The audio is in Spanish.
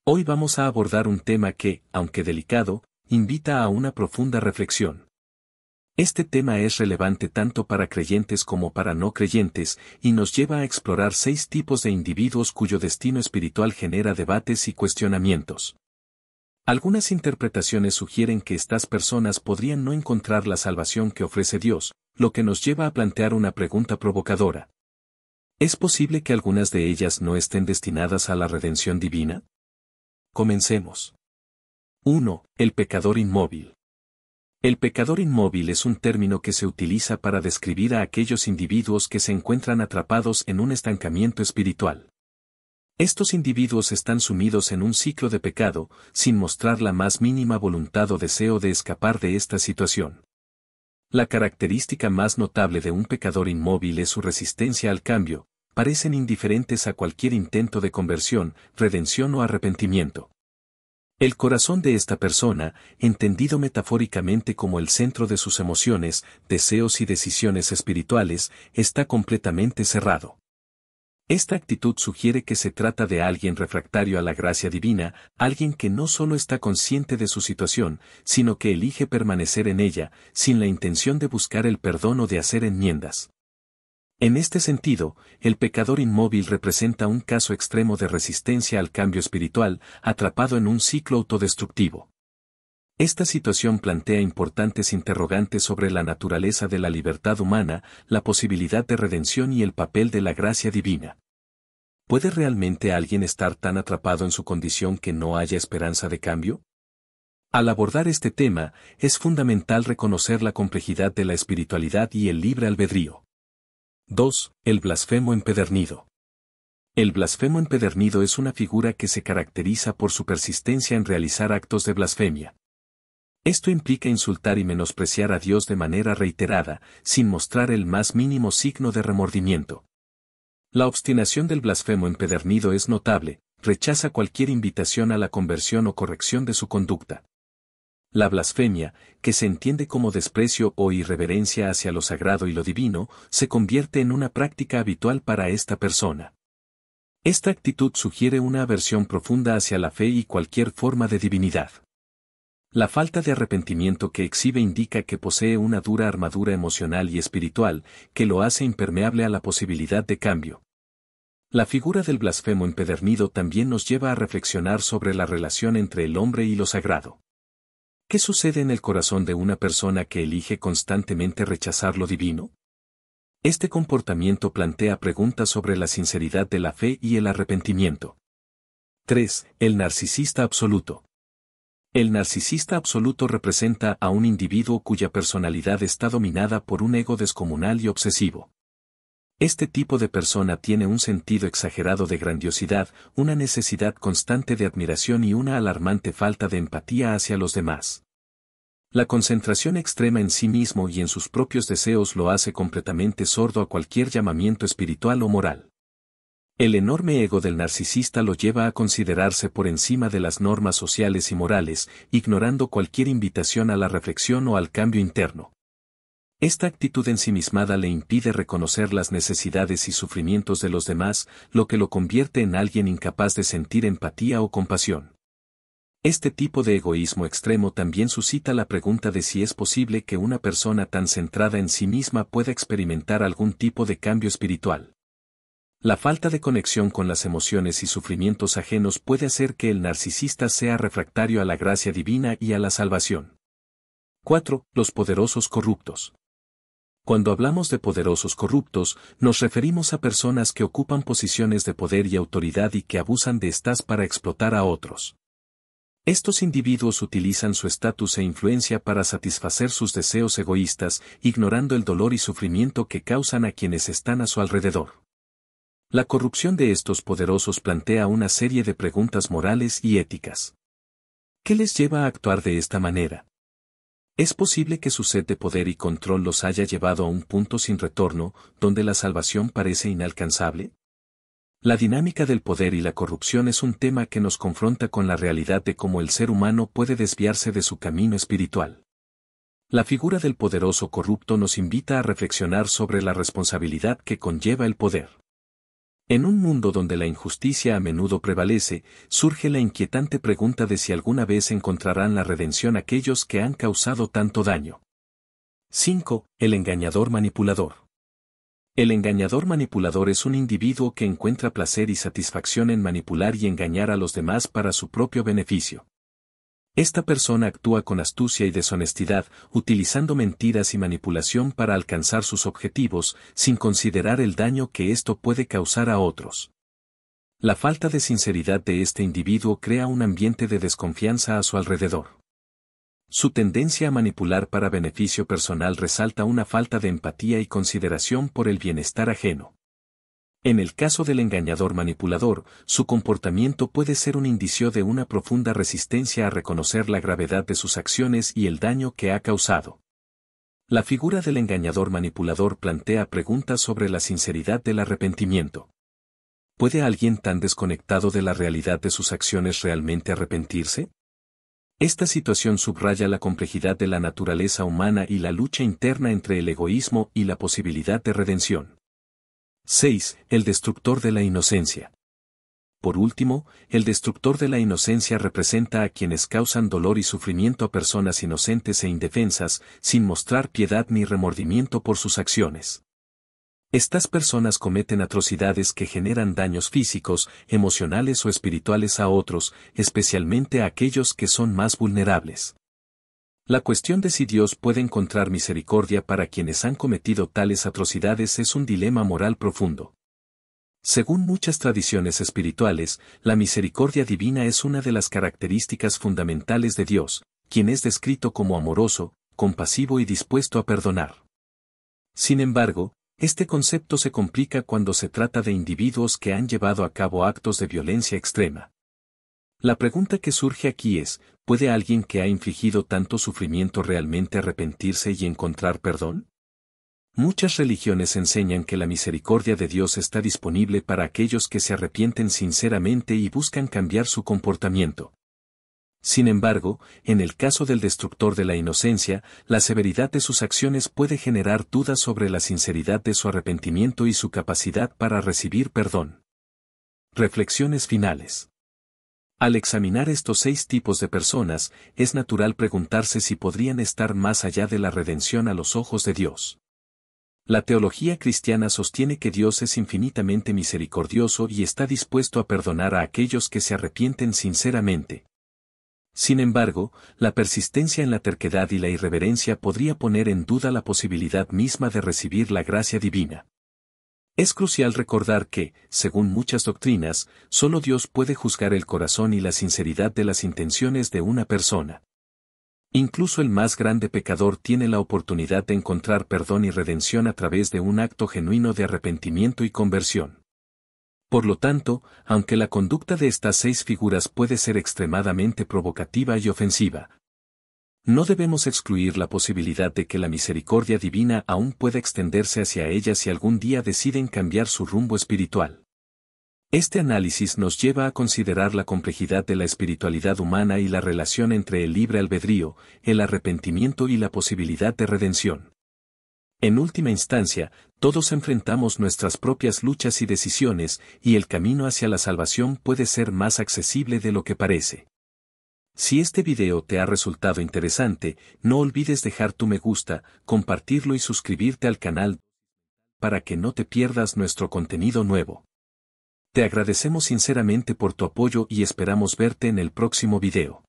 Hoy vamos a abordar un tema que, aunque delicado, invita a una profunda reflexión. Este tema es relevante tanto para creyentes como para no creyentes, y nos lleva a explorar 6 tipos de individuos cuyo destino espiritual genera debates y cuestionamientos. Algunas interpretaciones sugieren que estas personas podrían no encontrar la salvación que ofrece Dios, lo que nos lleva a plantear una pregunta provocadora. ¿Es posible que algunas de ellas no estén destinadas a la redención divina? Comencemos. 1. El pecador inmóvil. El pecador inmóvil es un término que se utiliza para describir a aquellos individuos que se encuentran atrapados en un estancamiento espiritual. Estos individuos están sumidos en un ciclo de pecado, sin mostrar la más mínima voluntad o deseo de escapar de esta situación. La característica más notable de un pecador inmóvil es su resistencia al cambio, parecen indiferentes a cualquier intento de conversión, redención o arrepentimiento. El corazón de esta persona, entendido metafóricamente como el centro de sus emociones, deseos y decisiones espirituales, está completamente cerrado. Esta actitud sugiere que se trata de alguien refractario a la gracia divina, alguien que no solo está consciente de su situación, sino que elige permanecer en ella, sin la intención de buscar el perdón o de hacer enmiendas. En este sentido, el pecador inmóvil representa un caso extremo de resistencia al cambio espiritual, atrapado en un ciclo autodestructivo. Esta situación plantea importantes interrogantes sobre la naturaleza de la libertad humana, la posibilidad de redención y el papel de la gracia divina. ¿Puede realmente alguien estar tan atrapado en su condición que no haya esperanza de cambio? Al abordar este tema, es fundamental reconocer la complejidad de la espiritualidad y el libre albedrío. 2. El blasfemo empedernido. El blasfemo empedernido es una figura que se caracteriza por su persistencia en realizar actos de blasfemia. Esto implica insultar y menospreciar a Dios de manera reiterada, sin mostrar el más mínimo signo de remordimiento. La obstinación del blasfemo empedernido es notable, rechaza cualquier invitación a la conversión o corrección de su conducta. La blasfemia, que se entiende como desprecio o irreverencia hacia lo sagrado y lo divino, se convierte en una práctica habitual para esta persona. Esta actitud sugiere una aversión profunda hacia la fe y cualquier forma de divinidad. La falta de arrepentimiento que exhibe indica que posee una dura armadura emocional y espiritual, que lo hace impermeable a la posibilidad de cambio. La figura del blasfemo empedernido también nos lleva a reflexionar sobre la relación entre el hombre y lo sagrado. ¿Qué sucede en el corazón de una persona que elige constantemente rechazar lo divino? Este comportamiento plantea preguntas sobre la sinceridad de la fe y el arrepentimiento. 3. El narcisista absoluto. El narcisista absoluto representa a un individuo cuya personalidad está dominada por un ego descomunal y obsesivo. Este tipo de persona tiene un sentido exagerado de grandiosidad, una necesidad constante de admiración y una alarmante falta de empatía hacia los demás. La concentración extrema en sí mismo y en sus propios deseos lo hace completamente sordo a cualquier llamamiento espiritual o moral. El enorme ego del narcisista lo lleva a considerarse por encima de las normas sociales y morales, ignorando cualquier invitación a la reflexión o al cambio interno. Esta actitud ensimismada le impide reconocer las necesidades y sufrimientos de los demás, lo que lo convierte en alguien incapaz de sentir empatía o compasión. Este tipo de egoísmo extremo también suscita la pregunta de si es posible que una persona tan centrada en sí misma pueda experimentar algún tipo de cambio espiritual. La falta de conexión con las emociones y sufrimientos ajenos puede hacer que el narcisista sea refractario a la gracia divina y a la salvación. 4. Los poderosos corruptos. Cuando hablamos de poderosos corruptos, nos referimos a personas que ocupan posiciones de poder y autoridad y que abusan de estas para explotar a otros. Estos individuos utilizan su estatus e influencia para satisfacer sus deseos egoístas, ignorando el dolor y sufrimiento que causan a quienes están a su alrededor. La corrupción de estos poderosos plantea una serie de preguntas morales y éticas. ¿Qué les lleva a actuar de esta manera? ¿Es posible que su sed de poder y control los haya llevado a un punto sin retorno, donde la salvación parece inalcanzable? La dinámica del poder y la corrupción es un tema que nos confronta con la realidad de cómo el ser humano puede desviarse de su camino espiritual. La figura del poderoso corrupto nos invita a reflexionar sobre la responsabilidad que conlleva el poder. En un mundo donde la injusticia a menudo prevalece, surge la inquietante pregunta de si alguna vez encontrarán la redención aquellos que han causado tanto daño. 5. El engañador manipulador. El engañador manipulador es un individuo que encuentra placer y satisfacción en manipular y engañar a los demás para su propio beneficio. Esta persona actúa con astucia y deshonestidad, utilizando mentiras y manipulación para alcanzar sus objetivos, sin considerar el daño que esto puede causar a otros. La falta de sinceridad de este individuo crea un ambiente de desconfianza a su alrededor. Su tendencia a manipular para beneficio personal resalta una falta de empatía y consideración por el bienestar ajeno. En el caso del engañador manipulador, su comportamiento puede ser un indicio de una profunda resistencia a reconocer la gravedad de sus acciones y el daño que ha causado. La figura del engañador manipulador plantea preguntas sobre la sinceridad del arrepentimiento. ¿Puede alguien tan desconectado de la realidad de sus acciones realmente arrepentirse? Esta situación subraya la complejidad de la naturaleza humana y la lucha interna entre el egoísmo y la posibilidad de redención. 6. El destructor de la inocencia. Por último, el destructor de la inocencia representa a quienes causan dolor y sufrimiento a personas inocentes e indefensas, sin mostrar piedad ni remordimiento por sus acciones. Estas personas cometen atrocidades que generan daños físicos, emocionales o espirituales a otros, especialmente a aquellos que son más vulnerables. La cuestión de si Dios puede encontrar misericordia para quienes han cometido tales atrocidades es un dilema moral profundo. Según muchas tradiciones espirituales, la misericordia divina es una de las características fundamentales de Dios, quien es descrito como amoroso, compasivo y dispuesto a perdonar. Sin embargo, este concepto se complica cuando se trata de individuos que han llevado a cabo actos de violencia extrema. La pregunta que surge aquí es, ¿puede alguien que ha infligido tanto sufrimiento realmente arrepentirse y encontrar perdón? Muchas religiones enseñan que la misericordia de Dios está disponible para aquellos que se arrepienten sinceramente y buscan cambiar su comportamiento. Sin embargo, en el caso del destructor de la inocencia, la severidad de sus acciones puede generar dudas sobre la sinceridad de su arrepentimiento y su capacidad para recibir perdón. Reflexiones finales. Al examinar estos 6 tipos de personas, es natural preguntarse si podrían estar más allá de la redención a los ojos de Dios. La teología cristiana sostiene que Dios es infinitamente misericordioso y está dispuesto a perdonar a aquellos que se arrepienten sinceramente. Sin embargo, la persistencia en la terquedad y la irreverencia podría poner en duda la posibilidad misma de recibir la gracia divina. Es crucial recordar que, según muchas doctrinas, solo Dios puede juzgar el corazón y la sinceridad de las intenciones de una persona. Incluso el más grande pecador tiene la oportunidad de encontrar perdón y redención a través de un acto genuino de arrepentimiento y conversión. Por lo tanto, aunque la conducta de estas 6 figuras puede ser extremadamente provocativa y ofensiva, no debemos excluir la posibilidad de que la misericordia divina aún pueda extenderse hacia ellas si algún día deciden cambiar su rumbo espiritual. Este análisis nos lleva a considerar la complejidad de la espiritualidad humana y la relación entre el libre albedrío, el arrepentimiento y la posibilidad de redención. En última instancia, todos enfrentamos nuestras propias luchas y decisiones, y el camino hacia la salvación puede ser más accesible de lo que parece. Si este video te ha resultado interesante, no olvides dejar tu me gusta, compartirlo y suscribirte al canal para que no te pierdas nuestro contenido nuevo. Te agradecemos sinceramente por tu apoyo y esperamos verte en el próximo video.